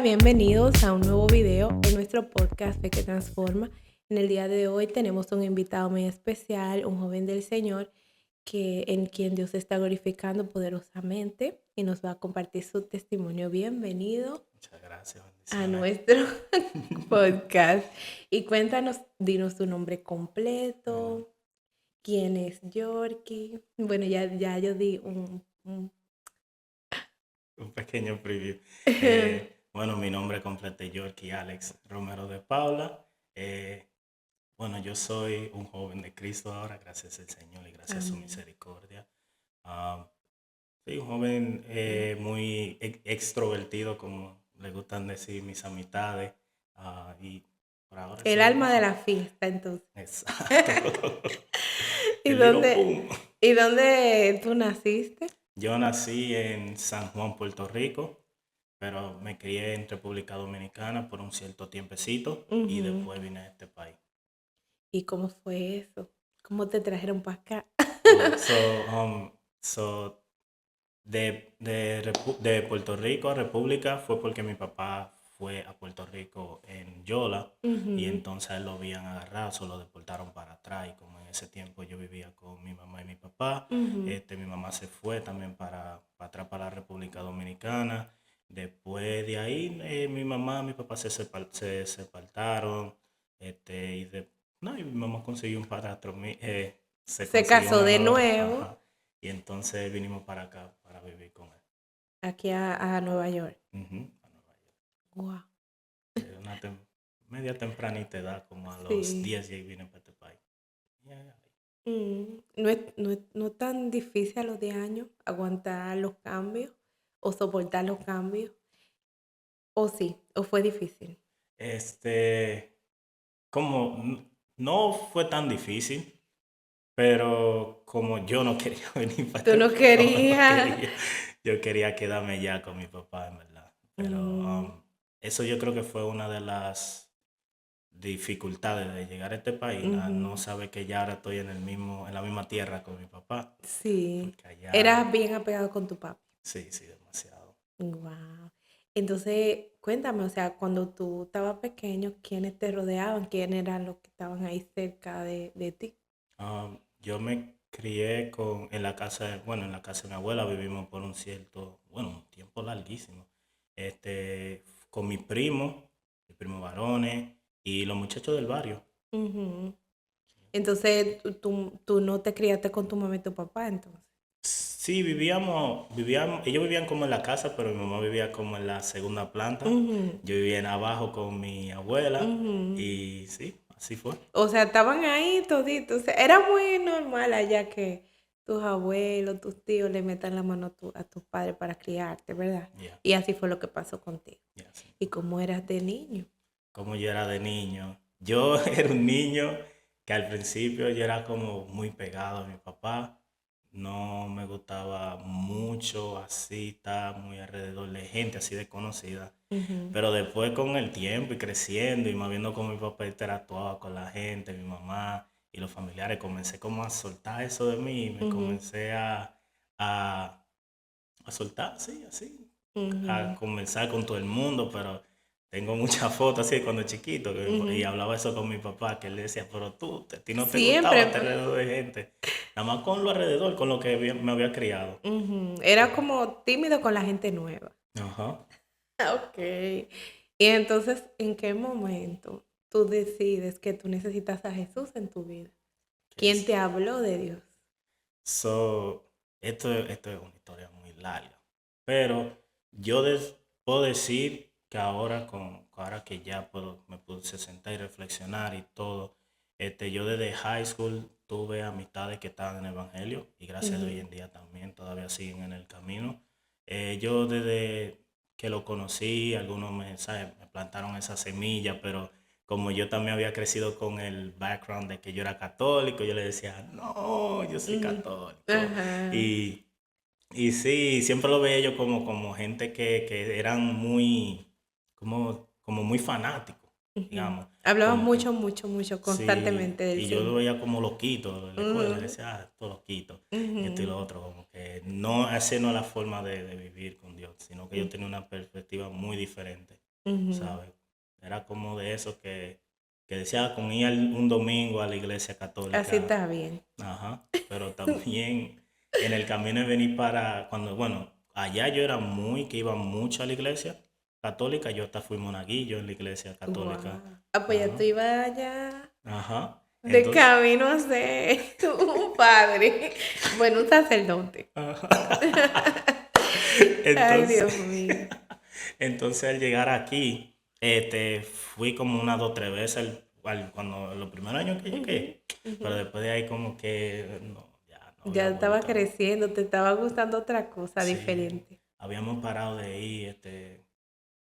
bienvenidos a un nuevo video en nuestro podcast Fe que Transforma. En el día de hoy tenemos un invitado muy especial, un joven del Señor, en quien Dios está glorificando poderosamente y nos va a compartir su testimonio. Bienvenido Muchas gracias, a bendiciones. nuestro podcast. Y cuéntanos, dinos tu nombre Bueno, completo, quién es Yorkie. Bueno, ya yo di un un pequeño preview. Bueno, mi nombre completo es Yorkie Alex Romero de Paula. Eh, bueno, yo soy un joven de Cristo ahora, gracias al Señor y gracias a su Amén. misericordia. Ah, soy un joven muy extrovertido, como le gustan decir mis amistades. Y por ahora El eso es alma de eso. la fiesta, entonces. Exacto. ¿Y El little dónde, boom. y dónde tú naciste? Yo nací en San Juan, Puerto Rico, pero me crié en República Dominicana por un cierto tiempecito y Ujú. después vine a este país. ¿Y cómo fue eso? ¿Cómo te trajeron para acá? Oh, so de Puerto Rico a República fue porque mi papá fue a Puerto Rico en Yola y Ujú, entonces a él lo habían agarrado, se lo deportaron para atrás y como en ese tiempo yo vivía con mi mamá y mi papá, ujú. mi mamá se fue también para atrás para la República Dominicana. Después de ahí mi mamá y mi papá se separaron no, y mi mamá consiguió un padrastro, se Se consiguió casó una de nueva, nuevo ajá, y entonces vinimos para acá para vivir con él. aquí a Nueva York. Ujú, a Nueva York. Wow. Una media tempranita edad, como a los Sí. 10 y vine para este país. Yeah. No es tan difícil a los 10 años aguantar los cambios o soportar los cambios. ¿O sí? ¿O fue difícil? Este, como no fue tan difícil, pero como yo no quería venir para Tú este no país, no querías. quería, yo quería quedarme ya con mi papá, en verdad. Pero Mm, eso yo creo que fue una de las dificultades de llegar a este país, no ujú. saber que ya ahora estoy en la misma tierra con mi papá, Sí. porque allá, Eras bien apegado con tu papi. sí, sí, demasiado. Wow. Entonces, cuéntame, o sea, cuando tú estabas pequeño, ¿quiénes te rodeaban? ¿Quiénes eran los que estaban ahí cerca de ti? Yo me crié en la casa de mi abuela vivimos por un tiempo larguísimo, con mis primos varones y los muchachos del barrio. Ujú. Entonces, tú no te criaste con tu mamá y tu papá, entonces. Sí, ellos vivían como en la casa, pero mi mamá vivía como en la segunda planta. Ujú, Yo vivía en abajo con mi abuela ujú. y sí, así fue. O sea, estaban ahí toditos. O sea, era muy normal allá que tus abuelos, tus tíos le metan la mano a tus padres para criarte, ¿verdad? Ya, Y así fue lo que pasó contigo. ya, sí. ¿Y cómo eras de niño? Como yo era de niño. Yo era un niño que al principio yo era como muy pegado a mi papá. No me gustaba mucho así, estar muy alrededor de gente así desconocida. Ujú, Pero después con el tiempo y creciendo y más viendo cómo mi papá interactuaba con la gente, mi mamá y los familiares, comencé como a soltar eso de mí y me ujú, comencé a, a soltar, sí, así, a ujú, conversar con todo el mundo, pero tengo muchas fotos así de cuando chiquito y ujú. hablaba eso con mi papá, que él decía, pero a ti no te gustaba Siempre, estar alrededor de gente, nada más con lo alrededor, con lo que me había criado. ujú. Era como tímido con la gente nueva. Ajá. Ok. Y entonces, ¿en qué momento tú decides que tú necesitas a Jesús en tu vida? Que ¿Quién es, te habló de Dios? so, esto es una historia muy larga, pero puedo decir que ahora que ya me puse sentar y reflexionar y todo, yo desde high school tuve amistades que estaban en el evangelio y gracias a Dios hoy Ujú, en día también todavía siguen en el camino. Yo desde que lo conocí, algunos ¿sabes? Me plantaron esa semilla, pero como yo también había crecido con el background de que yo era católico, yo le decía, no, yo soy ujú. católico. Ajá. Y, y sí, siempre lo veía yo como gente que eran como muy fanáticos, Ujú. digamos. Hablamos Como que, mucho, sí, constantemente del y yo lo Señor. veía como loquito en la escuela, Ujú, decía, esto loquito, esto y ujú, lo otro, como que no, esa no es la forma de vivir con Dios, sino que yo ujú. tenía una perspectiva muy diferente. Ujú. ¿sabes? Era como de eso que decía con ir un domingo a la iglesia Así católica, está bien. ajá, pero también en el camino de venir para, cuando, bueno, allá yo era muy, que iba mucho a la iglesia católica, yo hasta fui monaguillo en la iglesia católica, Wow. Ah, pues ya tú ajá, ibas allá ajá, de entonces, camino a ser un padre. Bueno, un sacerdote. ajá. Ay, Entonces, Dios mío. entonces al llegar aquí, fui como unas 2 o 3 veces cuando los primeros años que Ujú, llegué, ujú. pero después de ahí como que no, ya no había Ya estaba vuelto. creciendo, te estaba gustando otra cosa Sí, diferente. habíamos parado de ir,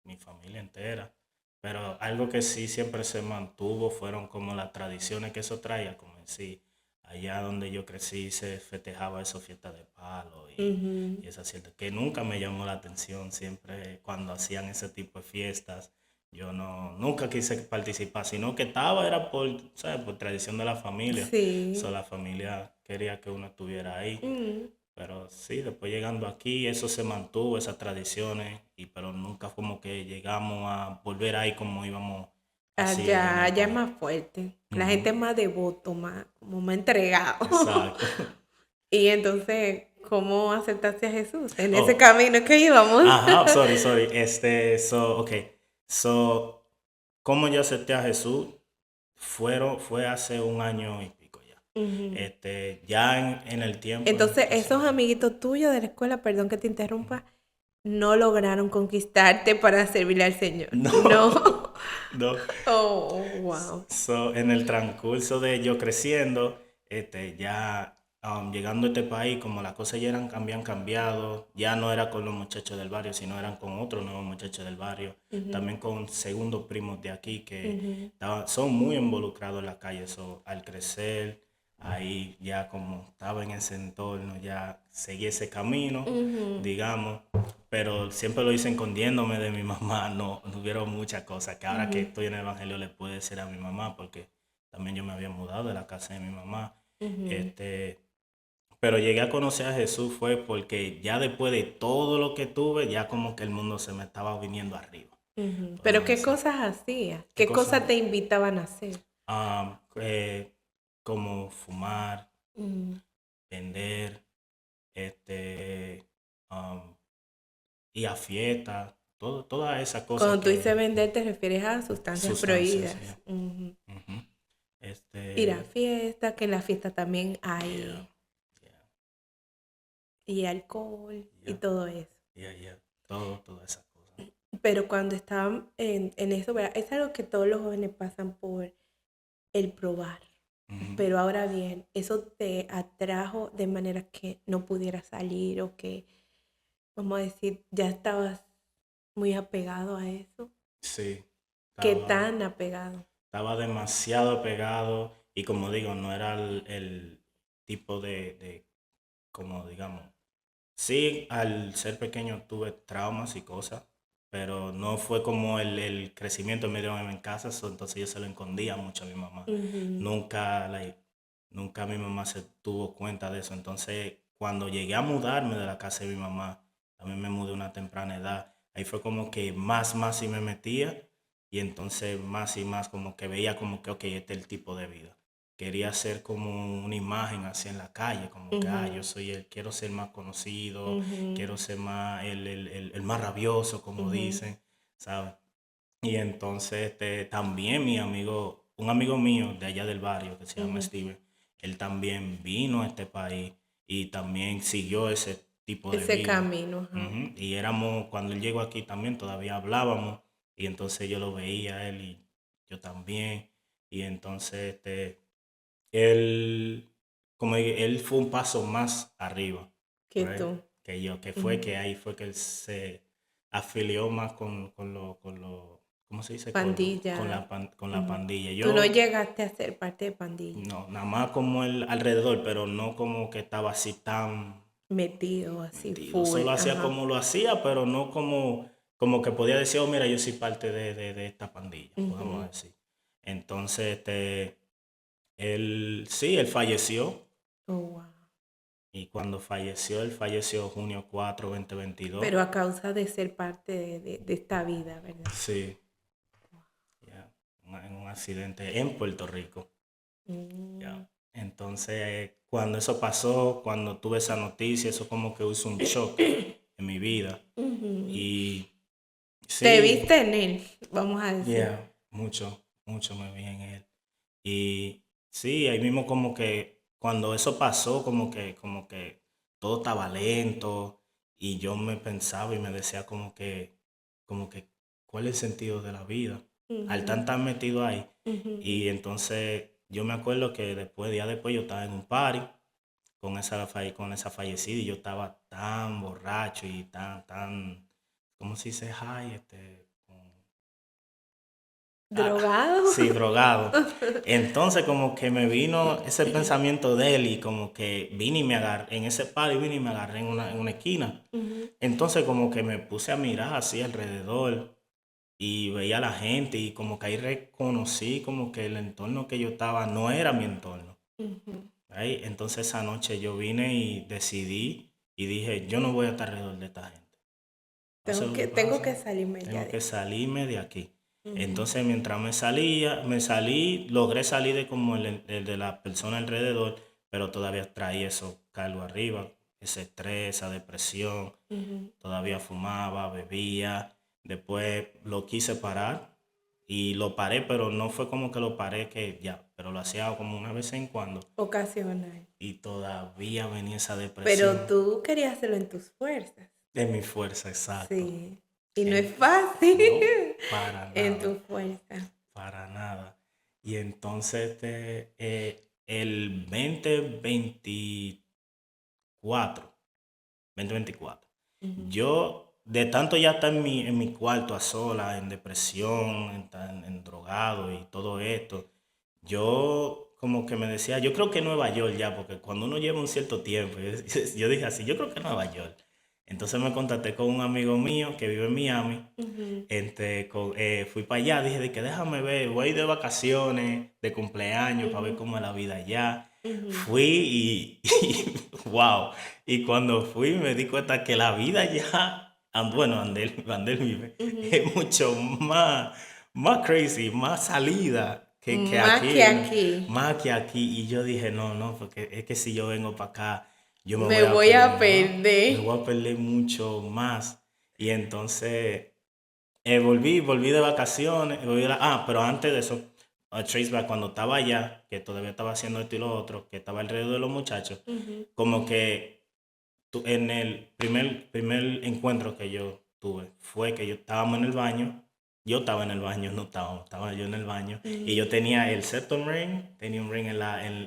mi familia entera, pero algo que sí siempre se mantuvo fueron como las tradiciones que eso traía, como en sí, allá donde yo crecí se festejaba eso, fiesta de palo Ujú. y esas fiestas, que nunca me llamó la atención, siempre cuando hacían ese tipo de fiestas, yo no, nunca quise participar, sino que estaba, era por, ¿sabes? Por tradición de la familia, Sí. la familia quería que uno estuviera ahí. Mm. Pero sí, después llegando aquí, eso se mantuvo, esas tradiciones, pero nunca como que llegamos a volver ahí como íbamos así allá en Allá, el allá es país. más fuerte. La gente Ujú, es más devoto, más, como más entregado. exacto. Y entonces, ¿cómo aceptaste a Jesús? En ese Oh, camino que íbamos. ajá, sorry. Ok. So, ¿cómo yo acepté a Jesús? Fue hace un año y pico ya. Ujú. Ya en el tiempo en el Entonces, que eso. esos amiguitos tuyos de la escuela, perdón que te interrumpa, no lograron conquistarte para servirle al Señor. No. No, no. Oh, wow. En el transcurso de yo creciendo, ya llegando a este país, como las cosas ya habían cambiado, ya no era con los muchachos del barrio, sino eran con otros nuevos muchachos del barrio, Ujú, también con segundos primos de aquí que ujú, son muy involucrados en la calle. Al crecer, ahí ya como estaba en ese entorno, ya seguí ese camino, ujú, digamos, pero siempre lo hice escondiéndome de mi mamá, no hubieron muchas cosas que ahora que ujú, estoy en el evangelio le puedo decir a mi mamá, porque también yo me había mudado de la casa de mi mamá, ujú, este, pero llegué a conocer a Jesús fue porque ya después de todo lo que tuve, ya como que el mundo se me estaba viniendo arriba, ujú. Pero podemos ¿qué decir. cosas hacías? ¿Qué ¿Qué cosas cosa? te invitaban a hacer? Como fumar, Mm. vender, este, um, ir a fiestas, todas esas cosas Cuando tú dices que vender, te refieres a sustancias sustancias, prohibidas. ya. Ujú. Ujú. Ir a Este, fiesta, que en la fiesta también yeah, hay yeah, y alcohol y yeah, todo eso. yeah. Todas esas cosas. Pero cuando estaban en eso, ¿verdad? Es algo que todos los jóvenes pasan por el probar. Ujú. Pero ahora bien, ¿eso te atrajo de manera que no pudieras salir o que, vamos a decir, ya estabas muy apegado a eso? Sí, ¿Qué estaba, tan apegado? estaba demasiado pegado y como digo, no era el tipo como digamos, sí, al ser pequeño tuve traumas y cosas, pero no fue como el crecimiento me dio en casa, entonces yo se lo escondía mucho a mi mamá. Ujú, Nunca, nunca mi mamá se tuvo cuenta de eso. Entonces, cuando llegué a mudarme de la casa de mi mamá, también me mudé a una temprana edad, ahí fue como que más y me metía y entonces más y más como que veía como que, ok, este es el tipo de vida. Quería ser como una imagen así en la calle, como que, yo ujú, soy quiero ser más conocido, ujú, quiero ser más el más rabioso, como ujú, dicen, ¿sabes? Y entonces también un amigo mío de allá del barrio que se llama ujú. Steven, él también vino a este país y también siguió ese tipo de Ese vida. camino, ajá. Ujú. Y cuando él llegó aquí también todavía hablábamos y entonces yo lo veía a él y yo también. Y entonces él, como dije, él fue un paso más arriba, Que right, tú. que yo, que fue Ujú. que ahí fue que él se afilió más con lo, ¿cómo se dice? Pandilla. Con la Ujú. pandilla. Tú no Yo, llegaste a ser parte de pandilla, no, nada más como el alrededor, pero no como que estaba así tan metido así, metido. full, Solo hacía ajá. como lo hacía, pero no como que podía decir, oh, mira, yo soy parte de esta pandilla, podemos Ujú. decir. Entonces, sí, él falleció. Oh, wow. Y cuando falleció, él falleció junio 4, 2022. Pero a causa de ser parte de esta vida, ¿verdad? Sí, ya, en un accidente en Puerto Rico. Mm. Ya. Entonces, cuando eso pasó, cuando tuve esa noticia, eso como que hizo un shock en mi vida. Ujú. Y Te sí, viste en él, vamos a decir. yeah, mucho, mucho me vi en él. Y sí, ahí mismo como que cuando eso pasó, como que todo estaba lento y yo me pensaba y me decía como que, ¿cuál es el sentido de la vida? Al Ujú, tan metido ahí. ujú. Y entonces yo me acuerdo que día después yo estaba en un party con esa fallecida y yo estaba tan borracho y tan, ¿cómo se dice? High, ¿Drogado? sí, drogado. Entonces como que me vino ese pensamiento de él y como que vine y me agarré, en ese party vine y me agarré en una esquina. Ujú, Entonces como que me puse a mirar así alrededor y veía a la gente y como que ahí reconocí como que el entorno que yo estaba no era mi entorno. ujú. Ahí, entonces esa noche yo vine y decidí y dije, yo no voy a estar alrededor de esta gente. Pase lo que Tengo que pase, salirme ya tengo de que aquí. salirme de aquí. Ujú, Entonces, mientras me salí, logré salir de como el de la persona alrededor, pero todavía traía eso cargo arriba, ese estrés, esa depresión. ujú. Todavía fumaba, bebía. Después lo quise parar y lo paré, pero no fue como que lo paré que ya, pero lo hacía como una vez en cuando Ocasional. y todavía venía esa Pero depresión tú querías hacerlo en tus fuerzas. de mi fuerza, exacto. Sí. Y no es En- fácil no, para en nada, tu fuerza. para nada. Y entonces el 2024, Ujú. yo de tanto ya estar en mi cuarto a sola, en depresión, en drogado y todo esto, yo como que me decía, yo creo que Nueva York ya, porque cuando uno lleva un cierto tiempo, yo dije así, yo creo que Nueva York. Entonces me contacté con un amigo mío que vive en Miami. Ujú, Fui para allá, dije de que déjame ver, voy a ir de vacaciones, de cumpleaños, para ver ujú, cómo es la vida allá. ujú. Fui wow, y cuando fui me di cuenta que la vida allá, bueno, donde él vive, Ujú. es mucho más crazy, más salida que Más aquí, que aquí. más que aquí. Y yo dije, no, no, porque es que si yo vengo para acá, yo me Me voy a voy perder a más, me perder. voy a perder mucho más. Y entonces volví de vacaciones, pero antes de eso, a Traceback, cuando estaba allá, que todavía estaba haciendo esto y lo otro, que estaba alrededor de los muchachos, Ujú. como que en el primer encuentro que yo tuve, fue que estábamos en el baño, yo estaba en el baño, no estaba yo en el baño, y yo Ujú, tenía el septum ring, tenía un ring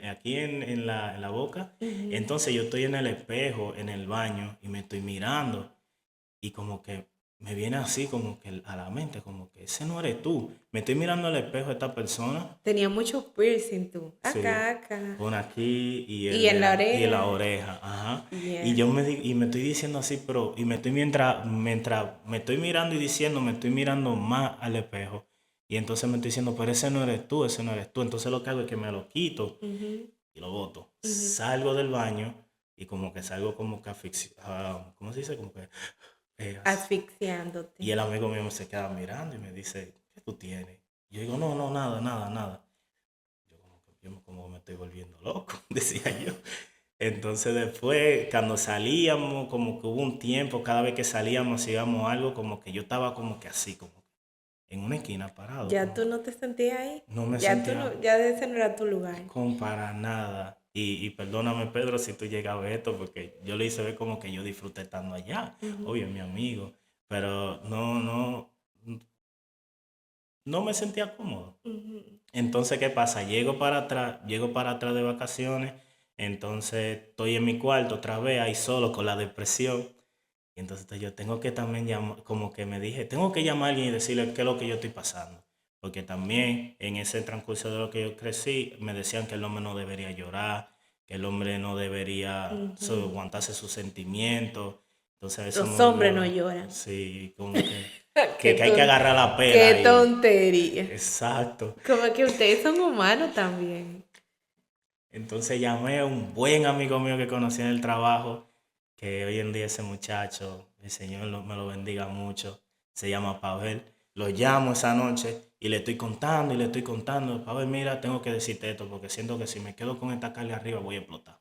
aquí en la boca, ujú. entonces yo estoy en el espejo, en el baño, y me estoy mirando. Y como que me viene así como que a la mente, como que ese no eres tú. Me estoy mirando al espejo de esta persona. Tenía mucho piercing tú. Sí. Acá, acá. Una aquí y Y en la y en la oreja. oreja. Ajá. Y Yeah. me estoy diciendo así, pero, y me estoy mientras me estoy mirando y diciendo, me estoy mirando más al espejo. Y entonces me estoy diciendo, pero ese no eres tú, ese no eres tú. Entonces lo que hago es que me lo quito Ujú, y lo boto. ujú. Salgo del baño y como que salgo como que ¿cómo se dice? Como que así. Asfixiándote. Y el amigo mío me se queda mirando y me dice, ¿qué tú tienes? Y yo digo, no, no, nada, nada, nada. Yo como me estoy volviendo loco, decía yo. Entonces después, cuando salíamos, como que hubo un tiempo, cada vez que salíamos, íbamos a algo, como que yo estaba como que así, como que en una esquina parado, Ya como tú no te sentías ahí. no me Ya tú sentía no, ya ese no era tu lugar. con para nada. Y perdóname, Pedro, si tú llegas a ver esto, porque yo le hice ver como que yo disfruté estando allá. Ujú, Obvio, mi amigo. Pero no, no, no me sentía cómodo. ujú. Entonces, ¿qué pasa? Llego para atrás de vacaciones, entonces estoy en mi cuarto otra vez ahí solo con la depresión. Y entonces yo tengo que también llamar, como que me dije, tengo que llamar a alguien y decirle qué es lo que yo estoy pasando. Porque también en ese transcurso de lo que yo crecí, me decían que el hombre no debería llorar, que el hombre no debería Ujú. aguantarse sus sentimientos. Entonces eso Los me hombres no volvió, lloran. sí, como que, Qué que, que hay que agarrar la pela qué ahí. tontería. Exacto. Como que ustedes son humanos también. Entonces llamé a un buen amigo mío que conocí en el trabajo, que hoy en día ese muchacho, el Señor me lo bendiga mucho, se llama Pavel. Lo llamo esa noche y le estoy contando y le estoy contando. Pavel, mira, tengo que decirte esto porque siento que si me quedo con esta carga arriba voy a explotar.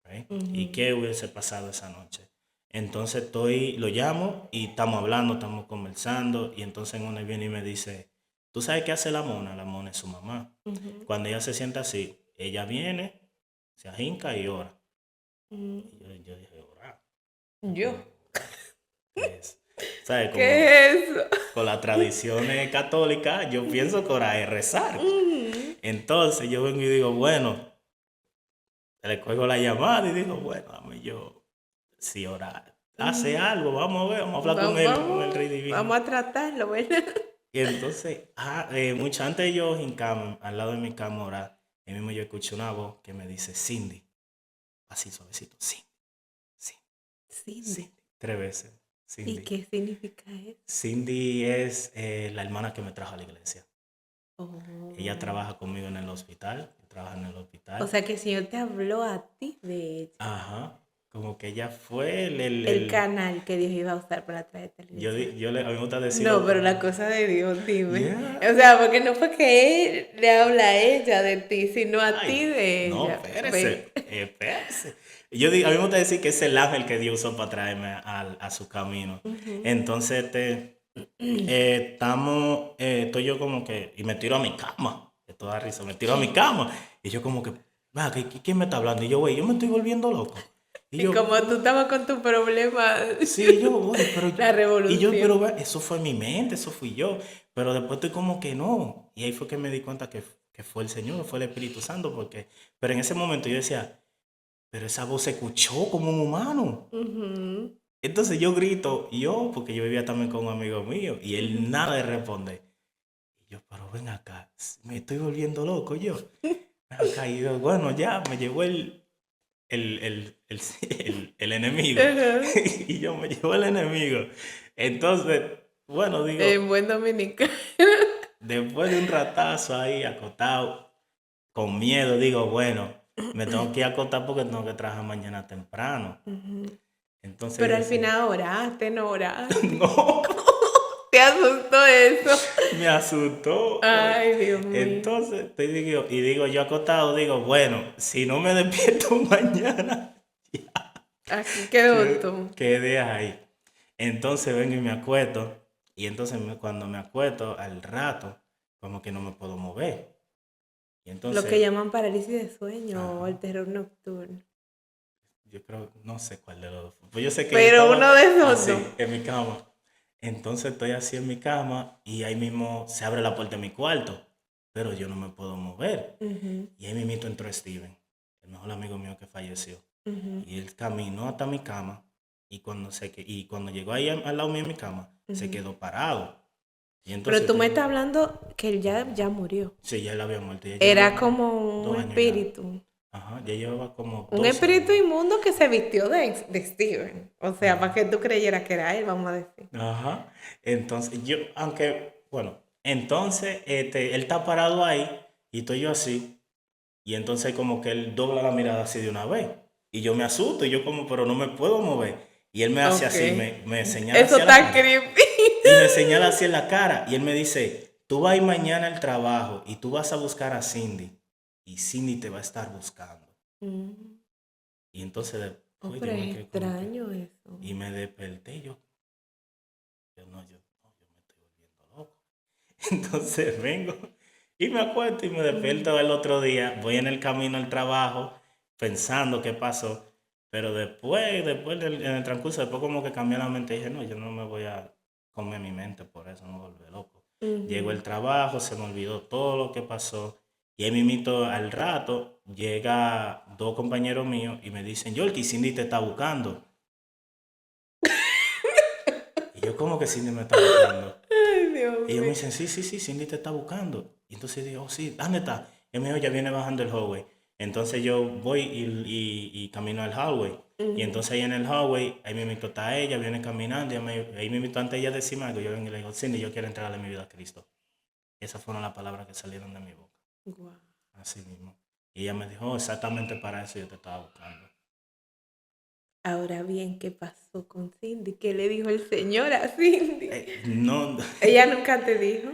¿Right? ¿Y Ujú. qué hubiese pasado esa noche? Entonces lo llamo y estamos hablando, estamos conversando y entonces uno viene y me dice, ¿tú sabes qué hace la mona? La mona es su mamá. Ujú. Cuando ella se sienta así, ella viene, se ahinca y ora. Mm. Y yo dije, orar. Yo Yo. como, pues, ¿sabes? Como ¿Qué es eso? con las tradiciones católicas, yo pienso que orar es rezar. Ujú. Entonces yo vengo y digo, bueno, le cuelgo la llamada y digo, bueno, dame yo, si orar, hace Ujú. algo, vamos a ver, vamos a hablar con el Vamos, rey divino. vamos a tratarlo, ¿verdad? Y entonces, mucho antes de yo hincarme al lado de mi cama a orar, ahí mismo yo escuché una voz que me dice, Cindy, así suavecito, Cindy, Cindy, Cindy. Cindy, 3 veces, ¿Y Cindy. qué significa eso? Cindy es la hermana que me trajo a la iglesia. Ella Oh. trabaja conmigo en el hospital, trabaja en el O hospital. sea que el Señor te habló a ti de ella. Ajá, como que ella fue El canal que Dios iba a usar para traerte a la iglesia. a mí me gusta No, decirlo pero como, la cosa de Dios, dime. yeah. O sea, porque no fue que Él le habla a ella de ti, sino a ti Ay, de no, ella. Ven. espérese. A mí me gusta decir que es el ángel que Dios usó para traerme a su camino. Ujú. Entonces, estoy yo como que, y me tiro a mi cama, de toda risa, me tiro a mi cama, y yo como que, va, ¿quién me está hablando? Y yo, güey, yo me estoy volviendo loco. Y Y yo, como tú estabas con tu problema, sí, yo, güey, la pero revolución. ve, eso fue mi mente, eso fui yo. Pero después estoy como que no. Y ahí fue que me di cuenta que fue el Señor, fue el Espíritu Santo, pero en ese momento yo decía, pero esa voz se escuchó como un humano. Ujú, Entonces yo grito, porque yo vivía también con un amigo mío, y ujú. él nada de responder. Y yo, pero ven acá, me estoy volviendo loco yo. Ven acá, y yo, bueno, ya, me llevó el, el, el, el enemigo. Ajá. Y yo me llevo el enemigo. Entonces, bueno, En digo, buen dominicano. después de un ratazo ahí acostado, con miedo, digo, bueno, me tengo que ir a acostar porque tengo que trabajar mañana temprano. Ujú. Entonces Pero yo al decía, final oraste, no oraste. no, ¿Te asustó eso? me asustó. Oye. Ay, Dios mío. Entonces, digo yo acostado, digo, bueno, si no me despierto mañana, Aquí quedó tú. quedé ahí. Entonces vengo y me acuesto. Y entonces cuando me acuesto, al rato, como que no me puedo mover. Y Lo que entonces, llaman parálisis de sueño o el ajá, terror nocturno. yo creo, no sé cuál de los dos. Pues yo sé que yo Pero estaba uno de esos dos. así, en mi cama. Entonces estoy así en mi cama y ahí mismo se abre la puerta de mi cuarto. Pero yo no me puedo mover. Ujú, Y ahí mismo entró Steven, el mejor amigo mío que falleció. ujú, Y él caminó hasta mi cama y cuando llegó ahí al lado mío en mi cama, se ujú. quedó parado. Y Pero entonces tú te me digo, estás hablando que él ya murió. sí, ya él había muerto, ya llevaba Era como como un 2 años ya. espíritu. Ajá, ya llevaba como Un 2 años espíritu ya. inmundo que se vistió de Steven. O sea, para que tú creyeras que era él, vamos a decir. Ajá. Entonces, entonces, él está parado ahí y estoy yo así. Y entonces como que él dobla la mirada así de una vez. Y yo me asusto y yo como, pero no me puedo mover. Y él me hace Ok. así, me señala Eso hacia la está cara. creepy. Y me señala hacia la cara. Y él me dice, tú vas a ir mañana al trabajo y tú vas a buscar a Cindy. Y Cindy te va a estar buscando. Mm. Y entonces Oh, después pero yo me es quedé como que... extraño eso. Y me desperté y yo me estoy volviendo loco. Entonces vengo y me acuesto y me Ujú. despierto el otro día. Voy en el camino al trabajo pensando qué pasó. Pero en el transcurso, después como que cambié la mente y dije, no, yo no me voy a comer mi mente por eso, no me volver loco. Llegó el Ujú. trabajo, se me olvidó todo lo que pasó. Y ahí mismito al rato llega 2 compañeros míos y me dicen, Yorkie, Cindy te está buscando. Y yo, ¿cómo que Cindy me está buscando? Ay, Dios Ellos me mío. dicen, sí, sí, sí, Cindy te está buscando. Y entonces digo, oh, sí, ¿dónde está? Y me dijo, ya viene bajando el hallway. Entonces yo voy y camino al hallway. Y Ujú. entonces ahí en el hallway, ahí mismo está ella, viene caminando. Ahí mismo antes de ella decirme algo, yo vengo y le digo, Cindy, yo quiero entregarle mi vida a Cristo. Y esas fueron las palabras que salieron de mi boca. Guau. Así mismo. Y ella me dijo, "Oh, exactamente para eso yo te estaba buscando". Ahora bien, ¿qué pasó con Cindy? ¿Qué le dijo el señor a Cindy? No, Ella nunca te dijo.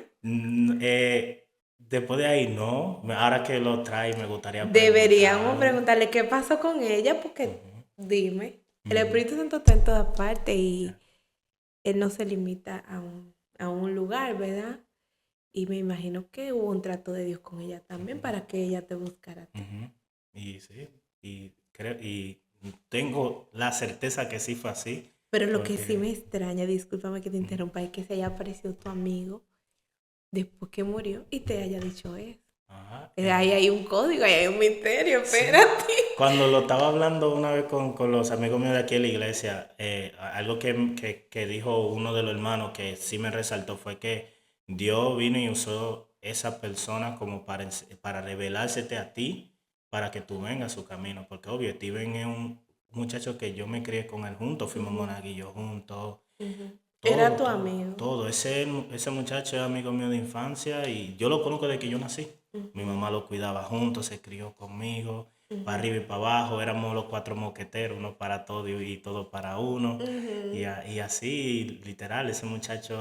después de ahí no. Ahora que lo trae me gustaría Deberíamos preguntarle. preguntarle qué pasó con ella, porque Ujú, dime, el ujú. Espíritu Santo está en todas partes y él no se limita a un lugar, ¿verdad? Y me imagino que hubo un trato de Dios con ella también Ujú, para que ella te buscara a ti. ujú. Y sí, y tengo la certeza que sí fue así, Pero lo que sí me porque extraña, discúlpame que te ujú, interrumpa, es que se haya aparecido tu amigo después que murió y te haya dicho eso. ajá, Ahí hay un código, ahí hay un misterio, sí. espérate. Cuando lo estaba hablando una vez con los amigos míos de aquí en la iglesia, algo que dijo uno de los hermanos que sí me resaltó fue que Dios vino y usó esa persona como para revelársete a ti, para que tú vengas a su camino. Porque obvio, Steven es un muchacho que yo me crié con él juntos, fuimos Ujú, monaguillos juntos, ujú. Era todo, tu todo, amigo. todo. Ese muchacho es amigo mío de infancia y yo lo conozco desde que yo nací. Mi Ujú, mamá lo cuidaba juntos, se crió conmigo, para ujú, arriba y para abajo, éramos los cuatro mosqueteros, uno para todo y todo para uno. ujú, Y así, literal, ese muchacho,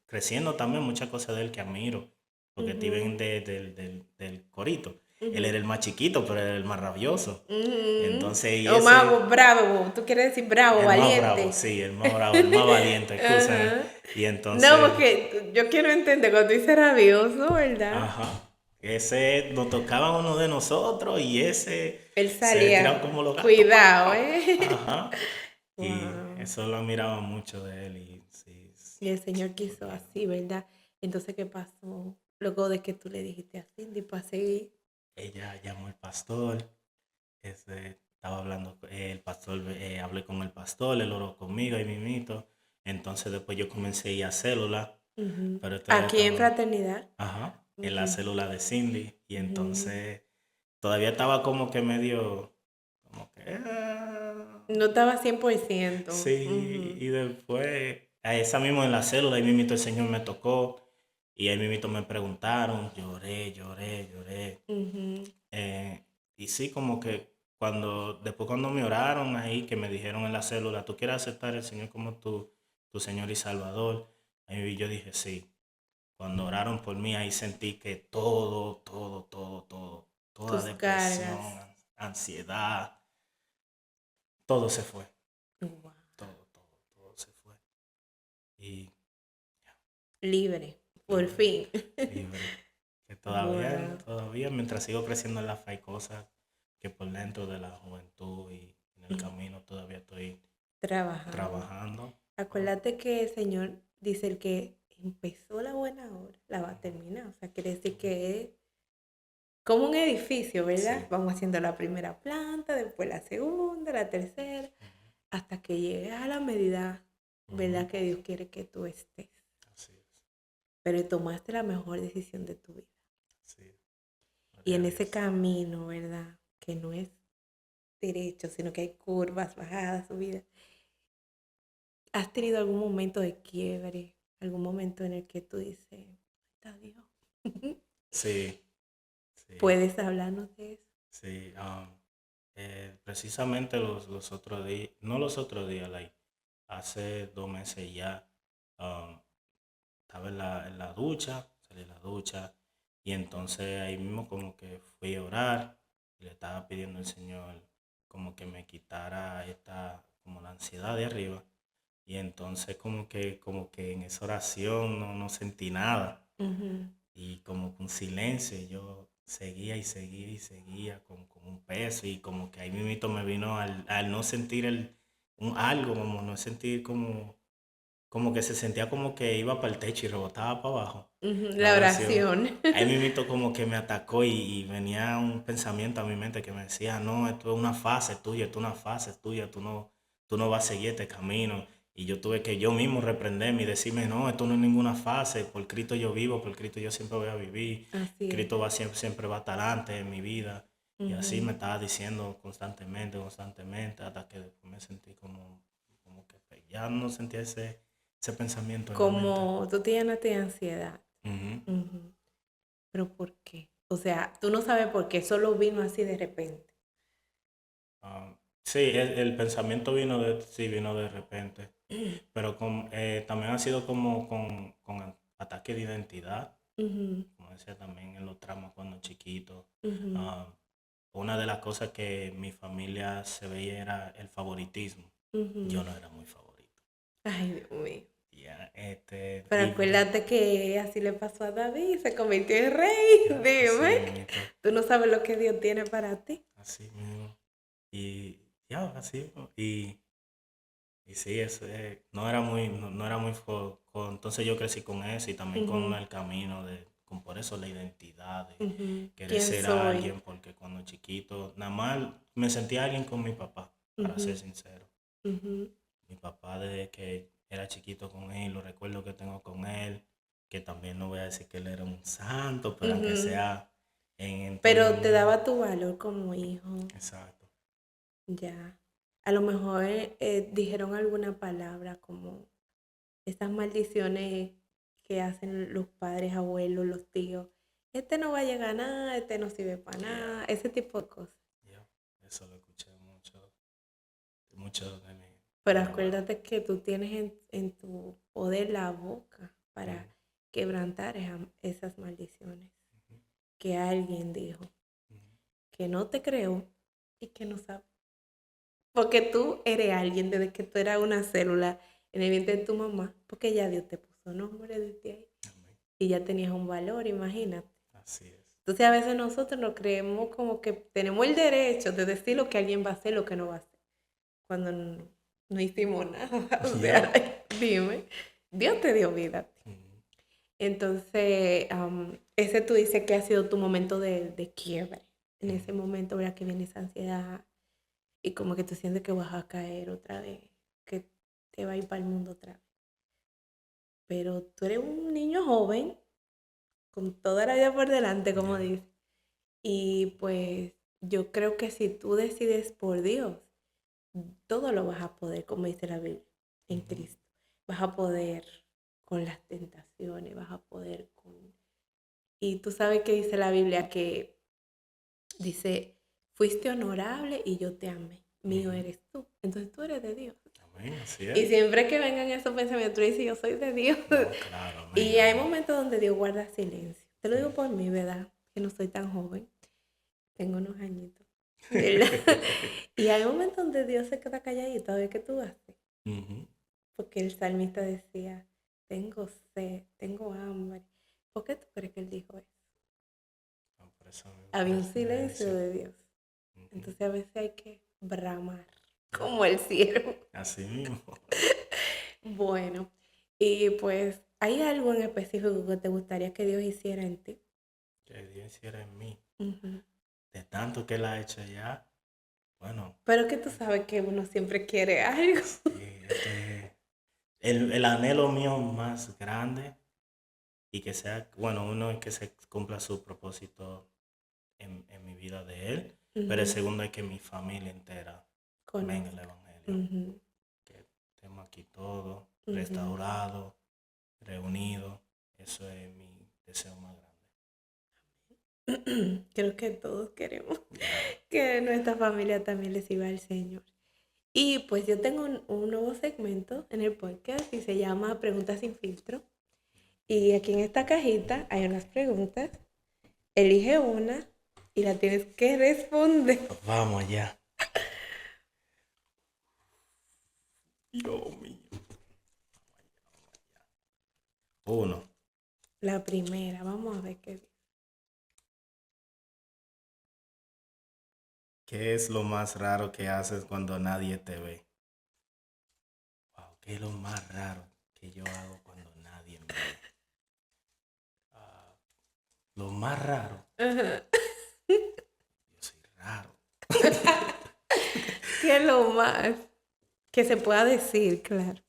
creciendo también, muchas cosas de él que admiro, porque ujú, Steven del corito. Él era ujú, el más chiquito, pero era el más rabioso. ujú. Entonces, y O más ese, bravo, tú quieres decir bravo, el más bravo, valiente. sí, el más bravo, el más valiente, escúchame. Ajá. Y No, entonces, porque yo quiero entender cuando dice rabioso, ¿verdad? ajá, ese nos tocaba uno de nosotros y ese Él se tiraba salía, como los gatos. ¡Guau, cuidado, guau! ¿eh? Ajá. Y Wow. eso lo admiraba mucho de él y sí, Y el Señor súper quiso lindo. así, ¿verdad? Entonces, ¿qué pasó? Luego de que tú le dijiste a Cindy para seguir. Ella llamó al pastor, estaba hablando, el pastor, hablé con el pastor, él oró conmigo y mimito. Entonces después yo comencé a ir a célula, Ujú. pero todavía Aquí en estaba, Fraternidad. ajá, en la Ujú, célula de Cindy y ujú. entonces todavía estaba como que medio, como que, No estaba 100%. sí, Ujú, y después, a esa mismo en la célula, ahí mismito el Señor me tocó y ahí mismito me preguntaron, lloré, lloré, lloré. ujú. Y sí, como que después cuando me oraron ahí, que me dijeron en la célula, ¿tú quieres aceptar al Señor como tu Señor y Salvador? Ahí yo dije sí. Cuando oraron por mí, ahí sentí que toda Tus depresión, cargas. ansiedad, todo se fue. Wow. Todo se fue. Y Libre, por libre, fin. libre. Que Wow. todavía, mientras sigo creciendo en la fe, hay cosas que por dentro de la juventud y en el camino todavía estoy Trabajando. trabajando. Oh, Acuérdate que el Señor dice el que empezó la buena obra, la va a terminar. O sea, quiere decir que es como un edificio, ¿verdad? sí, Vamos haciendo la primera planta, después la segunda, la tercera, hasta que llegues a la medida, ujú, ¿verdad? Que Dios quiere que tú estés. así es, Pero tomaste la mejor decisión de tu vida. sí, Y gloria a en ese Dios. camino, ¿verdad? Que no es derecho, sino que hay curvas, bajadas, subidas. ¿Has tenido algún momento de quiebre? ¿Algún momento en el que tú dices, está Dios? Sí, sí, ¿Puedes hablarnos de eso? sí. Precisamente los otros días, no los otros días, like, hace 2 meses ya, um, estaba en la ducha, salí de la ducha y entonces ahí mismo como que fui a orar y le estaba pidiendo al Señor como que me quitara como la ansiedad de arriba y entonces como que en esa oración no sentí nada Ujú. y como que un silencio y yo seguía y seguía y seguía con un peso y como que ahí mismo me vino al no sentir algo, como no sentir como que se sentía como que iba para el techo y rebotaba para abajo Ujú, la la oración. oración. Ahí mismito como que me atacó y venía un pensamiento a mi mente que me decía, no, esto es una fase tuya, esto es una fase tuya, tú no vas a seguir este camino. Y yo tuve que yo mismo reprenderme y decirme, no, esto no es ninguna fase, por Cristo yo vivo, por Cristo yo siempre voy a vivir, Así es. Cristo siempre va a estar antes en mi vida. Y así me Ujú. estaba diciendo constantemente, hasta que después me sentí como que ya no sentía ese pensamiento en la mente. Como tú te llenaste de ansiedad. Ujú. Ujú. ¿Pero por qué? O sea, tú no sabes por qué, solo vino así de repente. Sí, el pensamiento vino de repente, pero también ha sido como con ataque de identidad, Ujú, como decía también en los tramos cuando chiquito. ujú, Ah, una de las cosas que mi familia se veía era el favoritismo. Yo ujú. no era muy favorito. Ay, Dios mío. Ya, Pero acuérdate que así le pasó a David, se convirtió en rey. ya, así Dime, mismito, tú no sabes lo que Dios tiene para ti. así mismo. Y ya, así mismo. Y sí, no era muy entonces yo crecí con eso y también con Ujú, el camino con por eso la identidad de ujú. querer ¿Quién ser soy? alguien, porque cuando chiquito, nada más me sentía alguien con mi papá, para ser Ujú, sincero. ujú, Mi papá desde que era chiquito con él, los recuerdos que tengo con él, que también no voy a decir que él era un santo, pero aunque ujú. sea en entorno Pero te mío, daba tu valor como hijo, exacto. ya. A lo mejor dijeron alguna palabra como estas maldiciones que hacen los padres, abuelos, los tíos. Este no va a llegar a nada, este no sirve para Yeah, nada, ese tipo de cosas. yeah. Eso lo escuché mucho Pero de mi abuelo. acuérdate que tú tienes en tu poder la boca Ujú, para quebrantar esas maldiciones ujú, que alguien dijo, ujú. que no te creó y que no sabe. Porque tú eres alguien desde que tú eras una célula en el vientre de tu mamá, porque ya Dios te puso nombre desde ahí Amén. y ya tenías un valor, imagínate. Así es. Entonces a veces nosotros nos creemos como que tenemos el derecho de decir lo que alguien va a hacer, lo que no va a hacer, cuando no hicimos nada. O sea, Yep. dime, Dios te dio vida a ti. Ujú, Entonces, ese tú dices que ha sido tu momento de quiebre. En ujú. ese momento, ¿verdad? Que viene esa ansiedad y como que tú sientes que vas a caer otra vez, que te va a ir para el mundo otra vez. Pero tú eres un niño joven, con toda la vida por delante, como Yeah. dices. Y pues yo creo que si tú decides por Dios, todo lo vas a poder, como dice la Biblia, en Ujú, Cristo. Vas a poder con las tentaciones, vas a poder con... Y tú sabes que dice la Biblia que dice, fuiste honorable y yo te amé. Mío ujú. eres tú. Entonces tú eres de Dios. Amén, así Y es. siempre que vengan esos pensamientos, tú dices, yo soy de Dios. No, claro, amén, Y hay amén. momentos donde Dios guarda silencio. Te lo digo Mm. por mí, ¿verdad? Que no soy tan joven. Tengo unos añitos. ¿Verdad? Y hay momentos donde Dios se queda calladito a ver qué tú haces. Ujú. Porque el salmista decía, tengo sed, tengo hambre. ¿Por qué tú crees que él dijo eso? No, por Había un eso me silencio dice. de Dios. Ujú. Entonces a veces hay que bramar, Yep. como el siervo. Así mismo. Bueno, y pues, ¿hay algo en específico que te gustaría que Dios hiciera en ti? Que Dios hiciera en mí. Ujú. De tanto que Él ha hecho ya. Bueno, Pero que tú sabes que uno siempre quiere algo. sí, este es el anhelo mío más grande y que sea, bueno, uno es que se cumpla su propósito en mi vida de Él, pero el Ujú. segundo es que mi familia entera venga el Conozca. Evangelio, Ujú, que estemos aquí todos, ujú. restaurados, reunidos. Eso es mi deseo más grande. Creo que todos queremos Ya. que nuestra familia también le sirva al Señor. Y pues yo tengo un nuevo segmento en el podcast y se llama Preguntas sin filtro. Y aquí en esta cajita hay unas preguntas. Elige una y la tienes que responder. Vamos allá. Dios mío. Uno, La primera, vamos a ver qué dice. ¿qué es lo más raro que haces cuando nadie te ve? Wow, ¿qué es lo más raro que yo hago cuando nadie me ve? Ah, lo más raro, Ajá. yo soy raro. ¿Qué es lo más que se pueda decir, claro?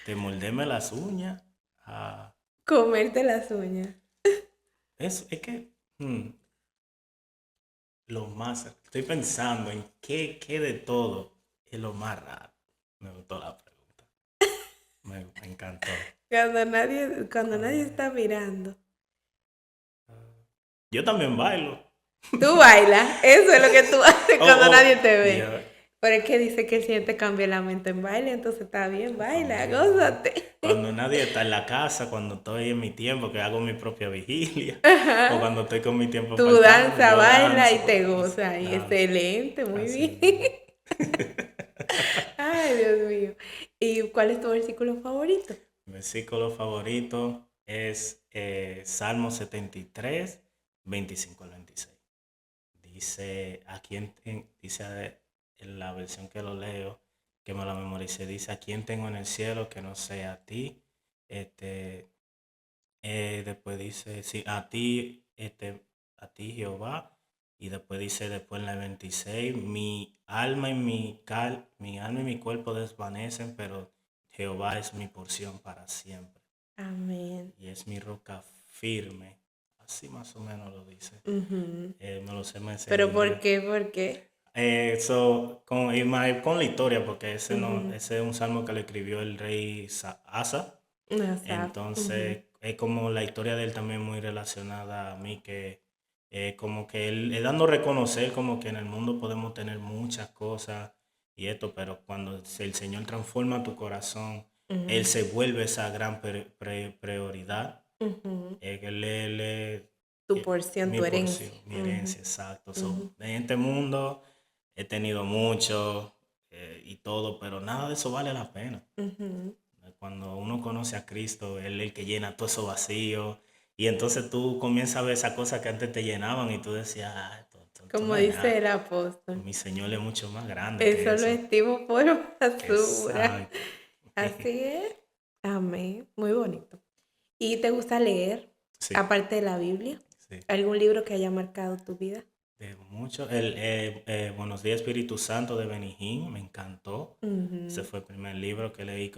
Te morderme las uñas. Ah, Comerte las uñas. es que lo más, estoy pensando en qué de todo es lo más raro. Me gustó la pregunta. Me encantó. Cuando nadie Cuando está mirando. Yo también bailo. Tú bailas, eso es lo que tú haces cuando nadie te ve. Yeah. Pero es que dice que el Señor te cambia la mente en baile, entonces está bien, baila, Cuando, gózate. cuando nadie está en la casa, cuando estoy en mi tiempo, que hago mi propia vigilia, o Ajá. cuando estoy con mi tiempo Tú faltando, danza, yo baila y danzo, te gozas. Y danzo. excelente, muy Así bien. mismo. Ay, Dios mío. ¿Y cuál es tu versículo favorito? Mi versículo favorito es Salmo 73, 25 al 26. Dice, dice en la versión que lo leo, que me la memoricé, dice, ¿a quién tengo en el cielo que no sea a ti? Este, después dice, sí, a ti Jehová. Y después dice, después en la 26, mi alma y mi cuerpo desvanecen, pero Jehová es mi porción para siempre. Amén. Y es mi roca firme. Así más o menos lo dice. Ujú. Me lo sé más en ¿Pero por inglés. qué? ¿Por qué? Con la historia, porque ese no, Ujú. ese es un salmo que le escribió el rey Asa. Asaf. Ujú. Entonces, es como la historia de él también muy relacionada a mí, que como que él dando a reconocer como que en el mundo podemos tener muchas cosas y esto, pero cuando el Señor transforma tu corazón, Él Ujú. se vuelve esa gran prioridad. Ujú. Él es Tu porción, mi tu herencia. porción, mi Ujú. herencia, exacto. Ujú. En este mundo he tenido mucho y todo, pero nada de eso vale la pena. Ujú. Cuando uno conoce a Cristo, Él es el que llena todo eso vacío. Y entonces tú comienzas a ver esas cosas que antes te llenaban y tú decías, esto Como no es dice nada. el apóstol, Mi Señor es mucho más grande que eso lo eso. estimo por basura. Exacto. Así es. Amén. Muy bonito. ¿Y te gusta leer, Sí, aparte de la Biblia? sí. ¿Algún libro que haya marcado tu vida? De mucho. Buenos días, Espíritu Santo de Benihín, me encantó. Ese Ujú. fue el primer libro que leí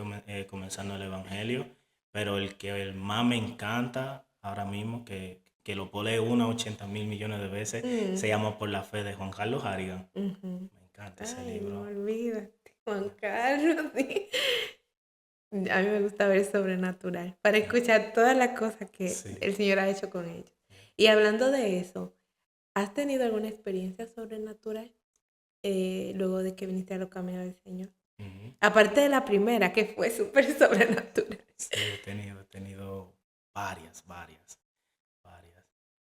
comenzando el Evangelio. Pero el más me encanta ahora mismo, que lo puedo leer 80.000 millones de veces, se Mm. llama Por la Fe de Juan Carlos Harrigan. Ujú. Me encanta ese Ay, no libro. olvídate, Juan Carlos. Sí. A mí me gusta ver sobrenatural para Yeah. escuchar todas las cosas que Sí. el Señor ha hecho con ellos. Yeah. Y hablando de eso, ¿has tenido alguna experiencia sobrenatural luego de que viniste a los caminos del Señor? Ujú. Aparte de la primera, que fue súper sobrenatural. Sí, he tenido varias.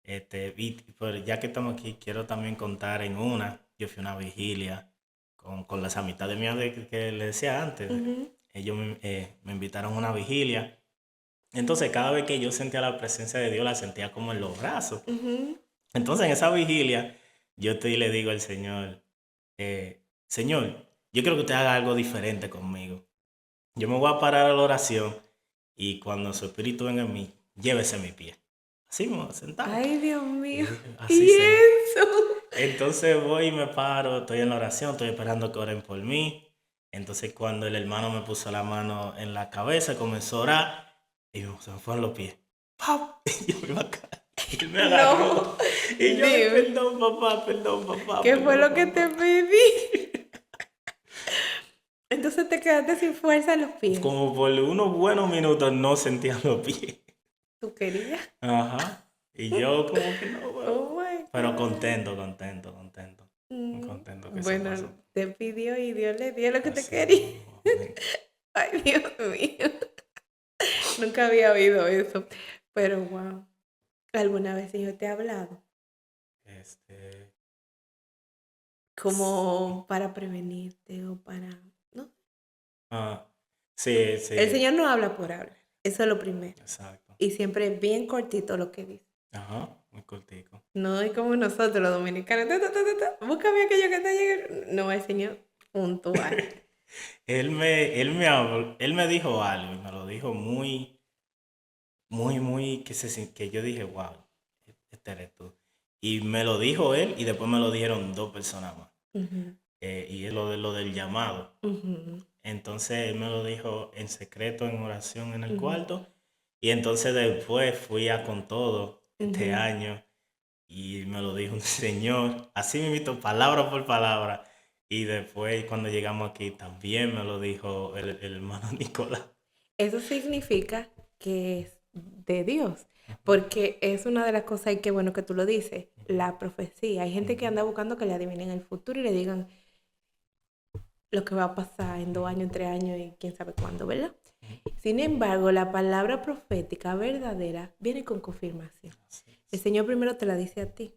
Pero ya que estamos aquí, quiero también contar en una. Yo fui a una vigilia con las amistades mías que le decía antes. Ujú. Ellos me invitaron a una vigilia. Entonces, cada vez que yo sentía la presencia de Dios, la sentía como en los brazos. Ujú. Entonces, en esa vigilia, le digo al Señor, Señor, yo quiero que usted haga algo diferente conmigo. Yo me voy a parar a la oración y cuando su espíritu venga en mí, llévese mi pie. Así me voy a sentar. Ay, Dios Y mío. dije, así ¿Y sea. eso? Entonces voy y me paro, estoy en la oración, estoy esperando que oren por mí. Entonces cuando el hermano me puso la mano en la cabeza, comenzó a orar y se me fueron los pies. ¡Pap! Y yo me iba a caer. Y él me No. agarró. Y yo, ay, Dime, perdón, papá, ¿qué fue perdón, lo que te papá. pedí? Entonces te quedaste sin fuerza en los pies. Como por unos buenos minutos no sentía los pies. ¿Tú querías? Ajá. Y yo como que no, Oh my pero God. contento. Muy Mm. contento que eso Bueno, pasó. te pidió y Dios le dio lo que te Así quería. mismo. Ay, Dios mío. Nunca había oído eso. Pero wow. ¿Alguna vez yo te he hablado? Este, Como para prevenirte o para... ¿No? ah, sí, El sí, Señor no habla por hablar. Eso es lo primero. exacto. Y siempre es bien cortito lo que dice. Ajá, muy cortico. No es como nosotros los dominicanos. Ta, ta, ta, ta, ta, búscame aquello que te llegue. No, el Señor puntual. Él me dijo algo y me lo dijo muy, que yo dije, wow, este eres tú. Y me lo dijo él y después me lo dijeron dos personas más. Ujú. Y es lo del llamado. Ujú. Entonces él me lo dijo en secreto, en oración en el Ujú. cuarto. Y entonces después fui a con todo este Ujú. año y me lo dijo un señor, así me invitó palabra por palabra. Y después cuando llegamos aquí también me lo dijo el hermano Nicolás. Eso significa que es de Dios. Porque es una de las cosas y qué bueno que tú lo dices, la profecía. Hay gente que anda buscando que le adivinen el futuro y le digan lo que va a pasar en 2 años, en 3 años y quién sabe cuándo, ¿verdad? Sin embargo, la palabra profética verdadera viene con confirmación. Así El es. Señor primero te la dice a ti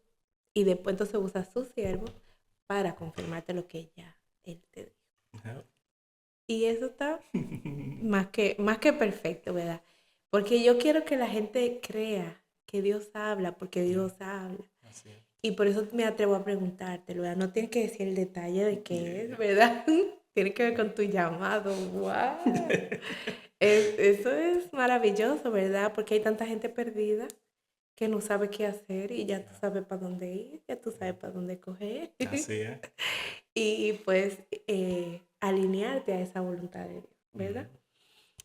y después entonces usa a su siervo para confirmarte lo que ya Él te dijo. Ajá. Y eso está más que perfecto, ¿verdad? Porque yo quiero que la gente crea que Dios habla, porque Dios habla. Así es. Y por eso me atrevo a preguntártelo, ¿verdad? No tienes que decir el detalle de qué es, Yeah. ¿verdad? Tiene que ver con tu llamado. ¡Wow! Eso es maravilloso, ¿verdad? Porque hay tanta gente perdida que no sabe qué hacer y ya tú sabes para dónde ir, ya tú sabes para dónde coger. Así es. Y pues alinearte a esa voluntad de Dios, ¿verdad? Ujú,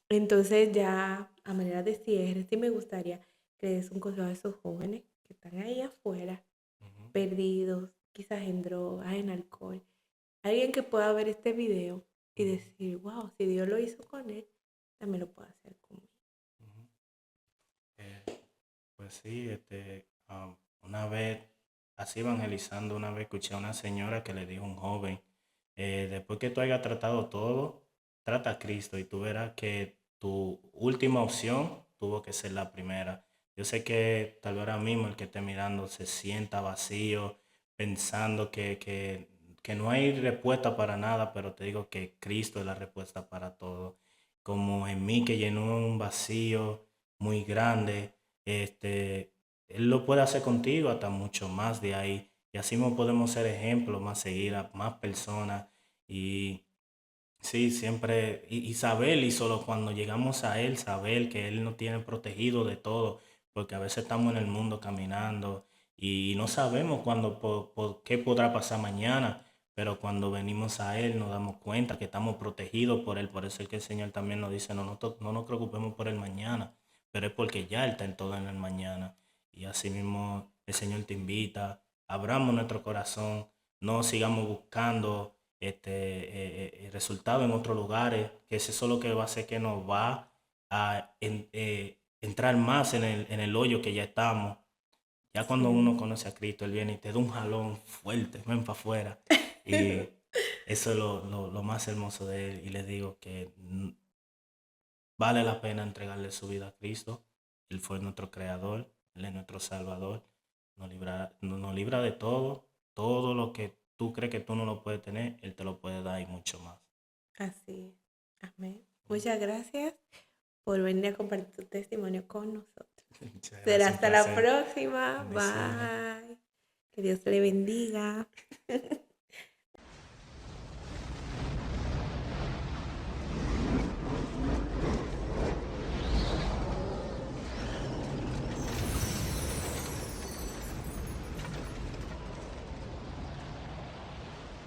Entonces ya a manera de cierre, sí me gustaría que le des un consejo a esos jóvenes que están ahí afuera, ujú, perdidos, quizás en drogas, en alcohol. Alguien que pueda ver este video y ujú, decir, wow, si Dios lo hizo con él, también lo puede hacer conmigo. ujú. Eh, pues sí, una vez, así evangelizando, una vez escuché a una señora que le dijo a un joven, después que tú hayas tratado todo, trata a Cristo y tú verás que tu última opción tuvo que ser la primera. Yo sé que tal vez ahora mismo el que esté mirando se sienta vacío, pensando que no hay respuesta para nada, pero te digo que Cristo es la respuesta para todo. Como en mí que llenó un vacío muy grande, Él lo puede hacer contigo hasta mucho más de ahí. Y así mismo podemos ser ejemplos, más seguir a más personas. Y sí, siempre, y saber, y solo cuando llegamos a Él, saber que Él nos tiene protegido de todo, porque a veces estamos en el mundo caminando y no sabemos cuándo, qué podrá pasar mañana, pero cuando venimos a Él nos damos cuenta que estamos protegidos por Él. Por eso es que el Señor también nos dice, no nos preocupemos por el mañana, pero es porque ya Él está en todo en el mañana. Y así mismo el Señor te invita, abramos nuestro corazón, no sigamos buscando resultado en otros lugares, que es eso lo que va a hacer que nos va a entrar más en el hoyo que ya estamos. Ya cuando uno Sí. conoce a Cristo, Él viene y te da un jalón fuerte, ven para afuera. Y eso es lo más hermoso de Él. Y les digo que vale la pena entregarle su vida a Cristo. Él fue nuestro creador, Él es nuestro salvador. Nos libra de todo. Todo lo que tú crees que tú no lo puedes tener, Él te lo puede dar y mucho más. Así es. Amén. Muchas gracias por venir a compartir tu testimonio con nosotros. Muchas Será gracias, un hasta la placer. próxima. Bendiciones. Bye. Que Dios te le bendiga.